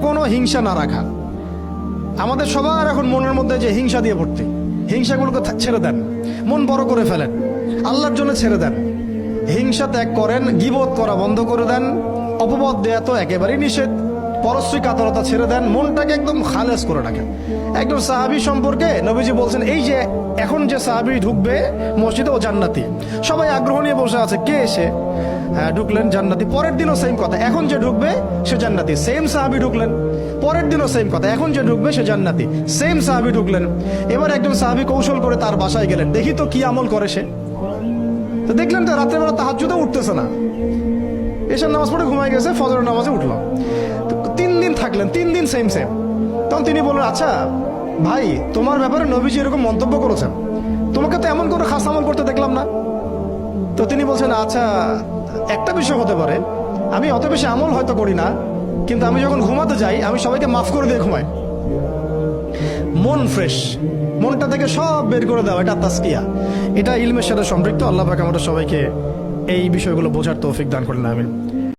কোনো হিংসা না রাখা। আমাদের সবার এখন মনের মধ্যে যে হিংসা দিয়ে ভর্তি, হিংসাগুলোকে ছেড়ে দেন, মন বড় করে ফেলেন, আল্লাহর জন্য ছেড়ে দেন। হিংসা ত্যাগ করেন, গীবত করা বন্ধ করে দেন, অপবাদ দেয়া তো একেবারেই নিষেধ, পরশ্রী কাতরতা ছেড়ে দেন, মনটাকে একদম খালেস করে রাখেন। একজন সাহাবী সম্পর্কে নবীজি বলছেন, এই যে এখন যে সাহাবী ঢুকবে মসজিদে ও জান্নাতি। সবাই আগ্রহ নিয়ে বসে আছে, কে এসে হ্যাঁ ঢুকলেন জান্নাতি। পরের দিনও সেম কথা, এখন যে ঢুকবে সে জান্নাতি। সেম সাহাবী ঢুকলেন, পরের দিনও সেম কথা, এখন যে ঢুকবে সে জান্নাতি। সেম সাহাবী ঢুকলেন। এবার একজন সাহাবী কৌশল করে তার বাসায় গেলেন, দেখি তো কি আমল করে সে। তো দেখলেন তো রাত্রেবেলা তাহাজ্জুদে উঠতেছে না, এশার নামাজ পড়ে ঘুমায় গেছে, ফজরের নামাজে উঠলো। 3 দিন থাকলেন, 3 দিন সেম সেম। তখন তিনি বললেন, আচ্ছা ভাই, তোমার ব্যাপারে নবীজি এরকম মন্তব্য করেছেন, তোমাকে তো এমন করে খাস আমল করতে দেখলাম না। তো তিনি বলছেন, আচ্ছা একটা বিষয় হতে পারে, আমি অত বেশি আমল হয়তো করি না, কিন্তু আমি যখন ঘুমাতে যাই আমি সবাইকে মাফ করে দিয়ে ঘুমাই। মন ফ্রেশ, মনটা থেকে সব বের করে দেওয়া, এটা তাসকিয়া, এটা ইলমের সাথে সম্পৃক্ত। আল্লাহ পাক আমাদের সবাইকে এই বিষয়গুলো বোঝার তৌফিক দান করেন, আমিন।